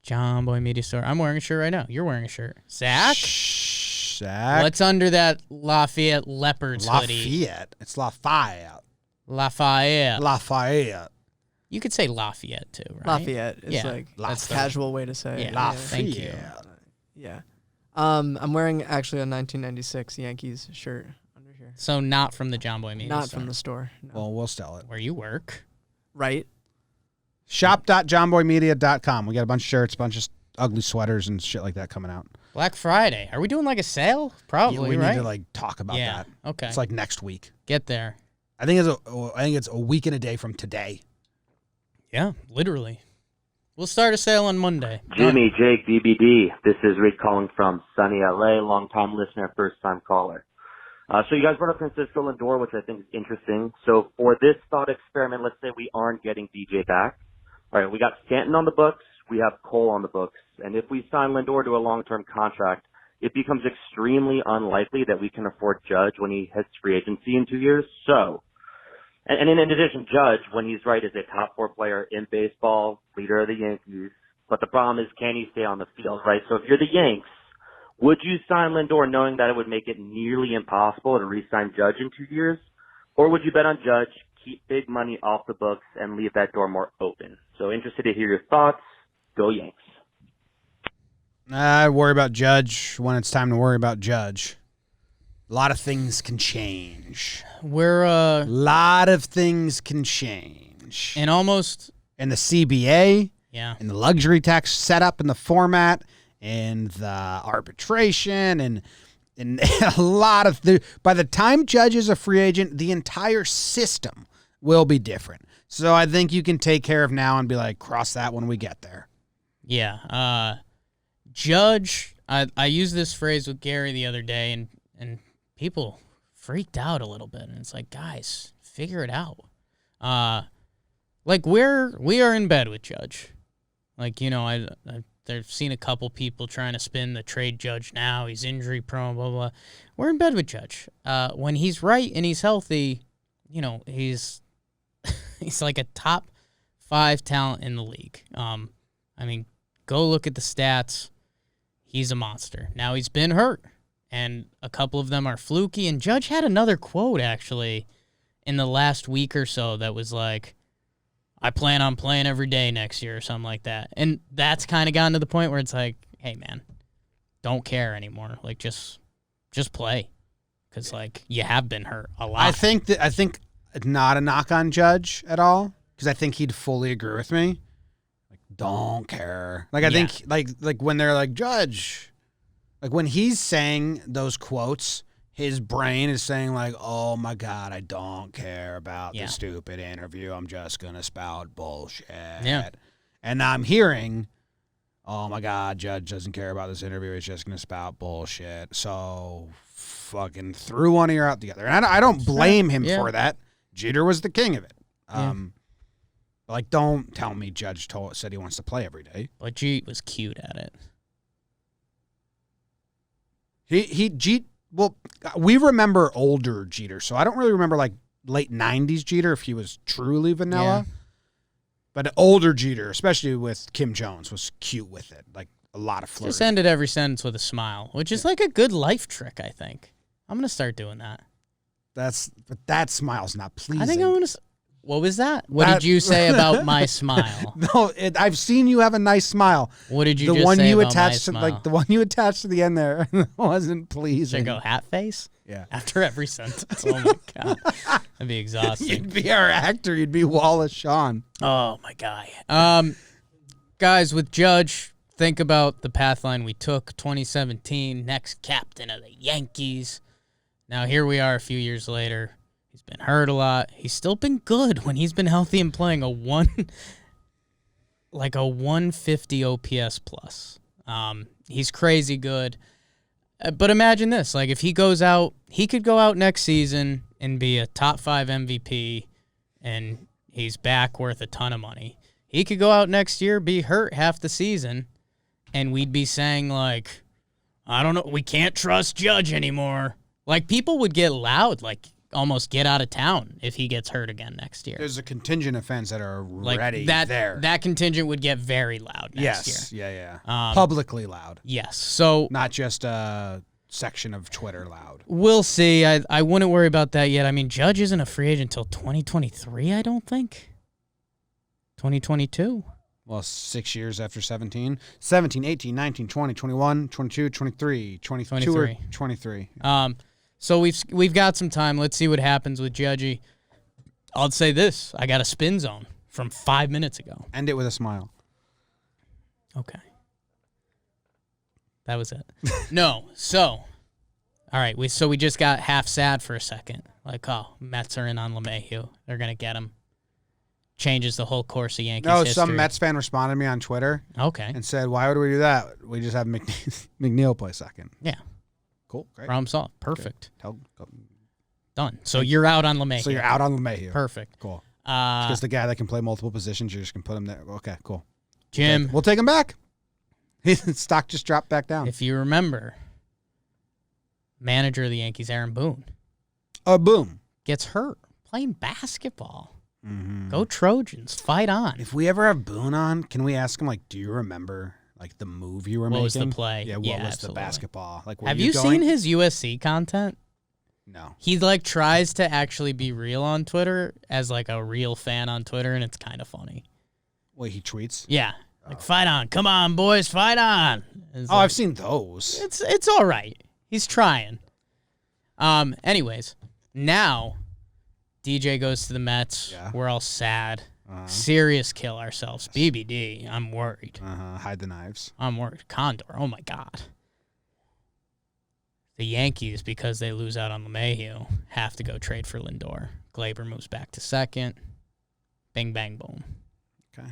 Jomboy Media Store. I'm wearing a shirt right now. You're wearing a shirt. Zach? Zach? What's under that Lafayette Leopards hoodie? Lafayette. It's Lafayette. Lafayette. Lafayette. You could say Lafayette too, right? Lafayette is Yeah, like that's a casual way to say it. Yeah, thank you. Yeah. I'm wearing actually a 1996 Yankees shirt under here. So not from the Jomboy Media Not Store. from the store. No. Well, we'll sell it. Where you work. Right. Shop.jomboymedia.com. We got a bunch of shirts, a bunch of ugly sweaters and shit like that coming out. Black Friday. Are we doing like a sale? Probably, we right? need to like talk about Yeah, that. okay. It's like next week. Get there. I think it's a week and a day from today. Yeah, literally. We'll start a sale on Monday. Jimmy, Jake, BBD. This is Rick calling from sunny LA, long-time listener, first-time caller. So you guys brought up Francisco Lindor, which I think is interesting. So for this thought experiment, let's say we aren't getting DJ back. All right, we got Stanton on the books. We have Cole on the books. And if we sign Lindor to a long-term contract, it becomes extremely unlikely that we can afford Judge when he hits free agency in 2 years. So, and in addition, Judge, when he's right, is a top 4 player in baseball, leader of the Yankees. But the problem is, can he stay on the field, right? So if you're the Yanks, would you sign Lindor knowing that it would make it nearly impossible to re-sign Judge in 2 years? Or would you bet on Judge, keep big money off the books, and leave that door more open? So interested to hear your thoughts. Go Yanks. I worry about Judge when it's time to worry about Judge. A lot of things can change. We're lot of things can change. and almost And the CBA, yeah. and the luxury tax setup and the format, and the arbitration, and a lot of by the time Judge is a free agent, the entire system will be different. So I think you can take care of now and be like, cross that when we get there. Yeah. Judge, I used this phrase with Gary the other day, and people freaked out a little bit. And it's like, guys, figure it out. Like, we are in bed with Judge. Like, you know, I've seen a couple people trying to spin the trade Judge now. He's injury prone, blah, blah. We're in bed with Judge. When he's right and he's healthy, you know, he's like a top 5 talent in the league. I mean, go look at the stats. He's a monster. Now he's been hurt, and a couple of them are fluky. And Judge had another quote, actually, in the last week or so that was like, I plan on playing every day next year or something like that. And that's kind of gotten to the point where it's like, hey, man, don't care anymore. Like, just play. Because, like, you have been hurt a lot. I think not a knock on Judge at all, because I think he'd fully agree with me. Like, don't care. Like, I think like when they're like, Judge, like when he's saying those quotes, his brain is saying like, oh my God, I don't care about the stupid interview. I'm just gonna spout bullshit. Yeah. And I'm hearing, oh my God, Judge doesn't care about this interview. He's just gonna spout bullshit. So fucking threw one ear out the other. And I don't blame him for that. Jeter was the king of it. Like, don't tell me Judge said he wants to play every day. But Jeet was cute at it. Well, we remember older Jeter, so I don't really remember like late 90s Jeter if he was truly vanilla. Yeah. But older Jeter, especially with Kim Jones, was cute with it. Like a lot of flirting. Just ended every sentence with a smile, which is like a good life trick, I think. I'm going to start doing that. But that smile's not pleasing. I think I'm going to... What was that? What did you say about my smile? No, I've seen you have a nice smile. What did you the just one say you about my attached to, smile? like the one you attached to the end there wasn't pleasing. Should I go hat face? Yeah. After every sentence. Oh my God. That'd be exhausting. You'd be our actor. You'd be Wallace Shawn. Oh my guy. Guys, with Judge, think about the path line we took. 2017, next captain of the Yankees. Now here we are a few years later. He's been hurt a lot. He's still been good when he's been healthy and playing a 150 OPS plus. He's crazy good. But imagine this. Like, if he goes out, he could go out next season and be a top 5 MVP, and he's back worth a ton of money. He could go out next year, be hurt half the season, and we'd be saying, like, I don't know, we can't trust Judge anymore. Like, people would get loud, like, almost get out of town if he gets hurt again next year. There's a contingent of fans that are Like ready that, there. That contingent would get very loud next year. Yeah. Publicly loud. Yes. So not just a section of Twitter loud. We'll see. I wouldn't worry about that yet. I mean, Judge isn't a free agent until 2023, I don't think. 2022. Well, 6 years after 17. 17, 18, 19, 20, 21, 22, 23, 22 or 23. So we've got some time. Let's see what happens with Judgy. I'll say this. I got a spin zone from 5 minutes ago. End it with a smile. Okay. That was it. No. So, all right. We just got half sad for a second. Like, oh, Mets are in on LeMahieu. They're going to get him. Changes the whole course of Yankees history. Some Mets fan responded to me on Twitter. Okay. And said, why would we do that? We just have McNeil play second. Yeah. Cool. Great. Problem solved. Perfect. Go. Done. So you're out on LeMahieu. So you're out on LeMahieu. Perfect. Cool. Because the guy that can play multiple positions, you're just going to put him there. Okay, cool. Jim. We'll take him back. His stock just dropped back down. If you remember, manager of the Yankees, Aaron Boone. Boom. Gets hurt playing basketball. Mm-hmm. Go Trojans. Fight on. If we ever have Boone on, can we ask him, like, do you remember, like, the move you were making? What was the play? Yeah, what was absolutely. the basketball? Like, have you seen his USC content? No. He, like, tries to actually be real on Twitter as, like, a real fan on Twitter, and it's kind of funny. Wait, he tweets? Yeah. Like, fight on. Come on, boys. Fight on. It's I've seen those. It's all right. He's trying. Anyways, now DJ goes to the Mets. Yeah. We're all sad. Serious kill ourselves. BBD. I'm worried. Hide the knives. I'm worried. Condor. Oh, my God. The Yankees, because they lose out on LeMahieu, have to go trade for Lindor. Glaber moves back to second. Bing, bang, boom. Okay.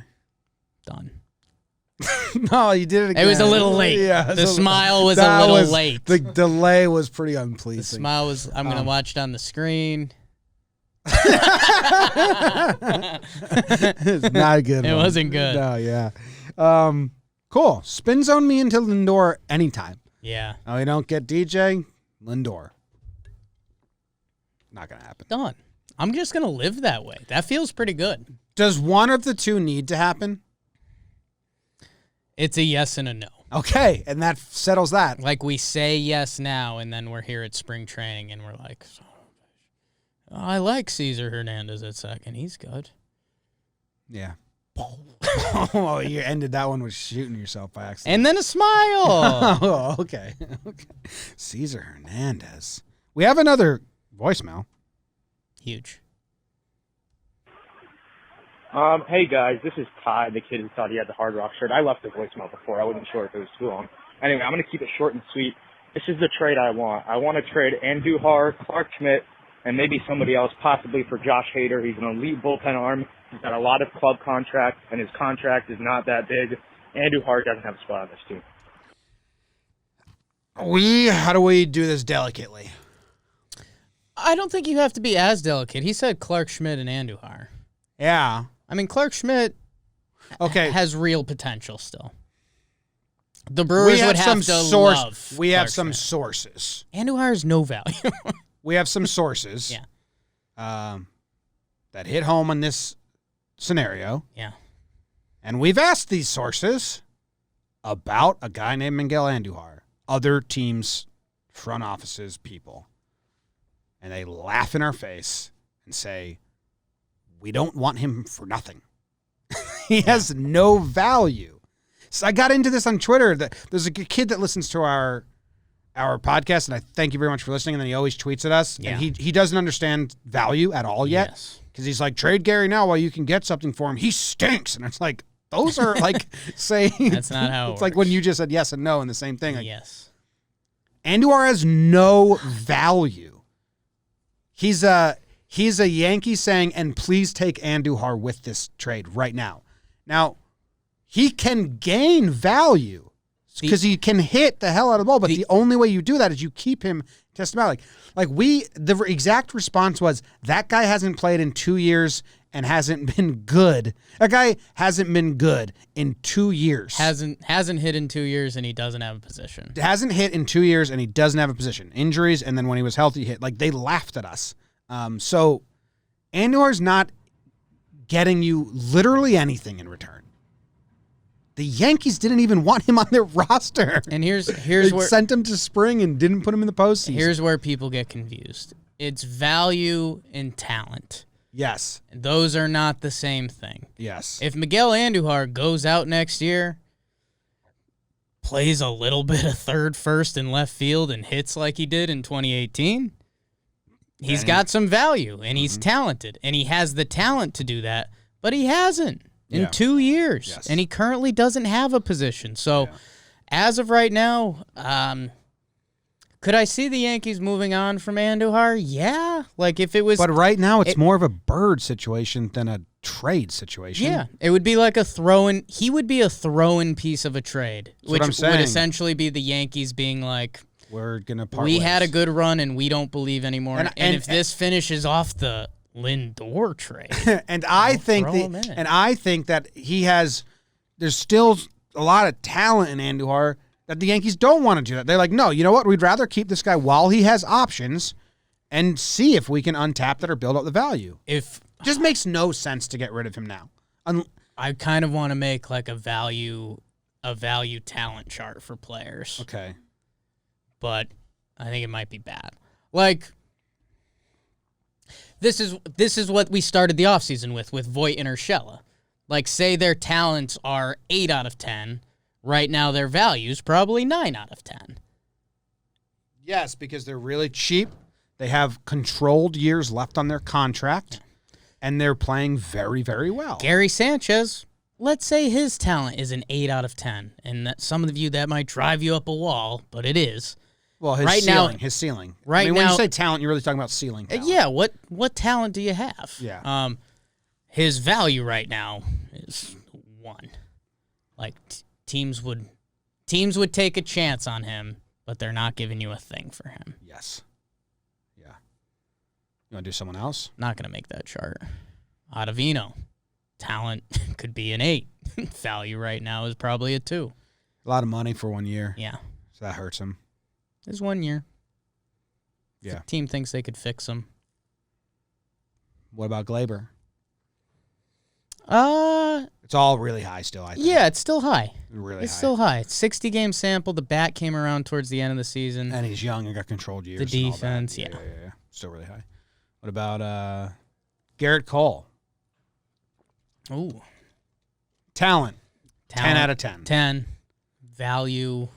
Done. No, you did it again. It was a little late. Yeah, the smile was a little late. The delay was pretty unpleasing. The smile was, I'm going to watch it on the screen. It's not a good one. It wasn't good. No, yeah. Cool. Spin zone me into Lindor anytime. Yeah. Now we don't get DJ, Lindor. Not going to happen. Done. I'm just going to live that way. That feels pretty good. Does one of the two need to happen? It's a yes and a no. Okay, and that settles that. Like, we say yes now, and then we're here at spring training, and we're like, oh, I like Cesar Hernandez at second. He's good. Yeah. Oh, you ended that one with shooting yourself by accident. And then a smile. Oh, okay. Cesar Hernandez. We have another voicemail. Huge. Hey guys, this is Ty, the kid who thought he had the Hard Rock shirt. I left the voicemail before. I wasn't sure if it was too long. Anyway, I'm going to keep it short and sweet. This is the trade I want. I want to trade Andujar, Clark Schmidt, and maybe somebody else, possibly for Josh Hader. He's an elite bullpen arm. He's got a lot of club contracts, and his contract is not that big. Andujar doesn't have a spot on this team. How do we do this delicately? I don't think you have to be as delicate. He said Clark Schmidt and Andujar. Yeah. I mean, Clark Schmidt has real potential still. The Brewers would have to love We have Clark some Schmidt. sources. Andujar has no value. We have some sources. Yeah. That hit home in this scenario. Yeah. And we've asked these sources about a guy named Miguel Andujar, other teams, front offices, people. And they laugh in our face and say, we don't want him for nothing. He has no value. So I got into this on Twitter. There's a kid that listens to our podcast, and I thank you very much for listening. And then he always tweets at us. Yeah. And he doesn't understand value at all yet. Yes. Because he's like, trade Gary now while you can get something for him. He stinks. And it's like, those are like saying. That's not how it It's like when you just said yes and no and the same thing. Like, yes. Andujar has no value. He's a Yankee saying, and please take Andujar with this trade right now. Now, he can gain value because he can hit the hell out of the ball. But the only way you do that is you keep him testimonial. The exact response was that guy hasn't played in 2 years and hasn't been good. That guy hasn't been good in 2 years. Hasn't hit in 2 years and he doesn't have a position. Hasn't hit in 2 years and he doesn't have a position. Injuries, and then when he was healthy, he hit. Like, they laughed at us. So Andujar's not getting you literally anything in return. The Yankees didn't even want him on their roster. And here's they where sent him to spring and didn't put him in the postseason. Here's where people get confused. It's value and talent. Yes. Those are not the same thing. Yes. If Miguel Andujar goes out next year, plays a little bit of third, first, and left field and hits like he did in 2018, he's got some value, and he's talented, and he has the talent to do that, but he hasn't in 2 years, Yes. and he currently doesn't have a position. So as of right now, could I see the Yankees moving on from Andujar? Yeah. Like, if it was... But right now, it's more of a bird situation than a trade situation. Yeah. It would be like a throw-in. He would be a throw-in piece of a trade, That's what I'm which saying. would essentially be the Yankees being like, we're going to part we ways. had a good run and we don't believe anymore. And if this finishes off the Lindor trade, and I think that he has. There's still a lot of talent in Andujar that the Yankees don't want to do that. They're like, no, you know what? We'd rather keep this guy while he has options, and see if we can untap that or build up the value. It just makes no sense to get rid of him now. I kind of want to make like a value talent chart for players. Okay, but I think it might be bad. Like, this is what we started the offseason with Voit and Urshela. Like, say their talents are 8 out of 10. Right now, their value's probably 9 out of 10. Yes, because they're really cheap. They have controlled years left on their contract, and they're playing very, very well. Gary Sanchez, let's say his talent is an 8 out of 10, and that some of you, that might drive you up a wall, but it is. Well, his ceiling. Right when now, you say talent, you're really talking about ceiling talent. Yeah, what talent do you have? Yeah. His value right now is 1. Like, teams would take a chance on him, but they're not giving you a thing for him. Yes. Yeah. You want to do someone else? Not going to make that chart. Ottavino, talent could be an 8. Value right now is probably a 2. A lot of money for 1 year. Yeah. So that hurts him. It's 1 year. Yeah. The team thinks they could fix him. What about Glaber? It's all really high still, I think. Yeah, it's still high. Really it's high. still high. 60-game sample. The bat came around towards the end of the season. And he's young and got controlled years. The and all that. defense, Yeah. Still really high. What about Garrett Cole? Ooh. Talent. 10 out of 10. 10. Value,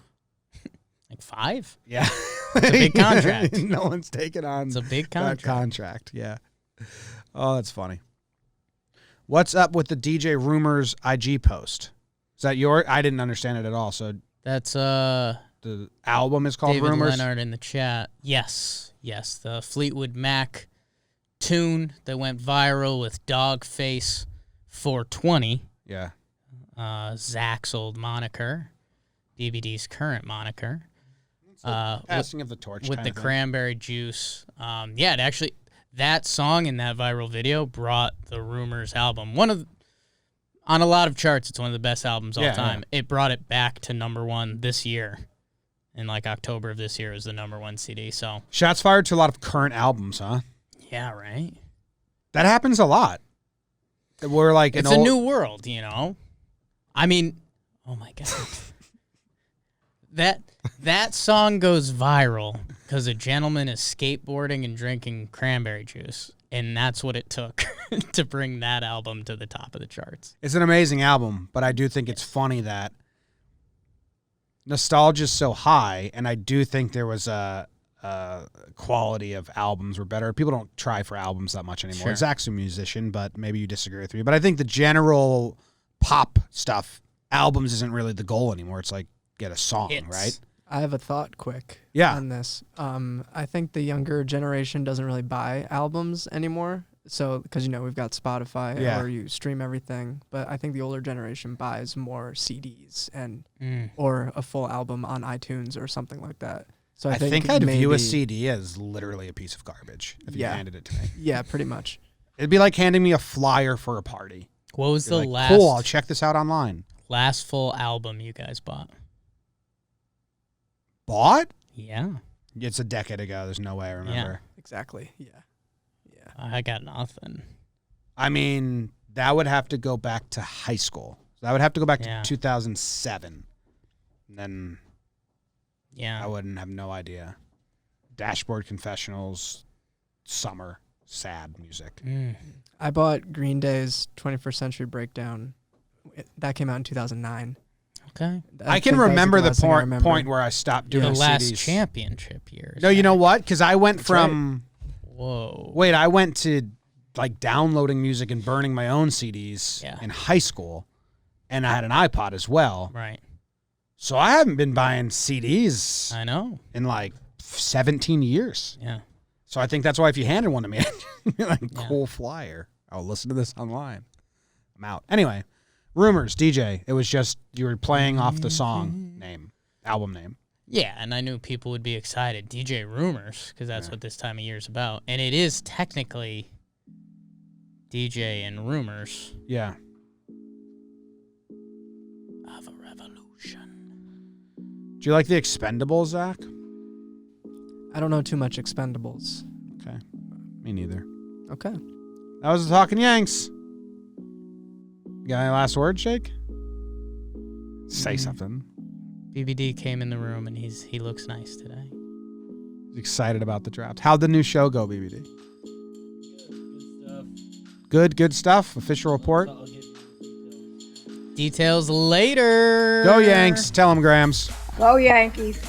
like 5? Yeah. It's a big contract. No one's taking on It's a big contract. that contract. Yeah. Oh, that's funny. What's up with the DJ Rumors IG post? Is that your? I didn't understand it at all. So that's the album is called David Rumors. Leonard in the chat. Yes, the Fleetwood Mac tune that went viral with Dogface 420. Yeah. Zach's old moniker, BBD's current moniker. Passing of the torch with kind the of thing. cranberry juice. Yeah, it actually. That song in that viral video brought the Rumors album. On a lot of charts, it's one of the best albums all time. Yeah. It brought it back to #1 this year. In like October of this year, it was the #1 CD. So shots fired to a lot of current albums, huh? Yeah, right. That happens a lot. We're like it's a new world, you know. I mean, oh my god, that song goes viral because a gentleman is skateboarding and drinking cranberry juice, and that's what it took to bring that album to the top of the charts. It's an amazing album, but I do think it's funny that nostalgia is so high, and I do think there was a quality of albums were better. People don't try for albums that much anymore. Sure. Zach's a musician, but maybe you disagree with me. But I think the general pop stuff, albums isn't really the goal anymore. It's like get a song, right? I have a thought quick Yeah. on this. I think the younger generation doesn't really buy albums anymore. So, because, we've got Spotify Yeah. or you stream everything. But I think the older generation buys more CDs or a full album on iTunes or something like that. So I think I'd maybe, view a CD as literally a piece of garbage if you handed it to me. Yeah, pretty much. It'd be like handing me a flyer for a party. What was You're the like, last Cool, I'll check this out online. last full album you guys bought? Bought? Yeah. It's a decade ago. There's no way I remember. Exactly. Yeah. I got nothing. I mean, that would have to go back to high school. That would have to go back to 2007. And then I wouldn't have no idea. Dashboard Confessionals, summer, sad music. I bought Green Day's 21st Century Breakdown. That came out in 2009. Okay. I can remember the point where I stopped doing the last CDs. championship years. No, you know what? Because I went from... right. Whoa. Wait, I went to like downloading music and burning my own CDs in high school, and I had an iPod as well. Right. So I haven't been buying CDs. I know. In like 17 years. Yeah. So I think that's why if you handed one to me, I'd be like, cool flyer. I'll listen to this online. I'm out. Anyway, Rumors, DJ. It was just you were playing off the song name, album name. Yeah, and I knew people would be excited. DJ Rumors, because that's what this time of year is about. And it is technically DJ and Rumors. Yeah. Of a revolution. Do you like the Expendables, Zach? I don't know too much Expendables. Okay. Me neither. Okay. That was the Talkin' Yanks. You got any last words, Jake? Say something. BBD came in the room, and he looks nice today. He's excited about the draft. How'd the new show go, BBD? Good stuff. Official report. Details later. Go Yanks. Tell them, Grams. Go Yankees.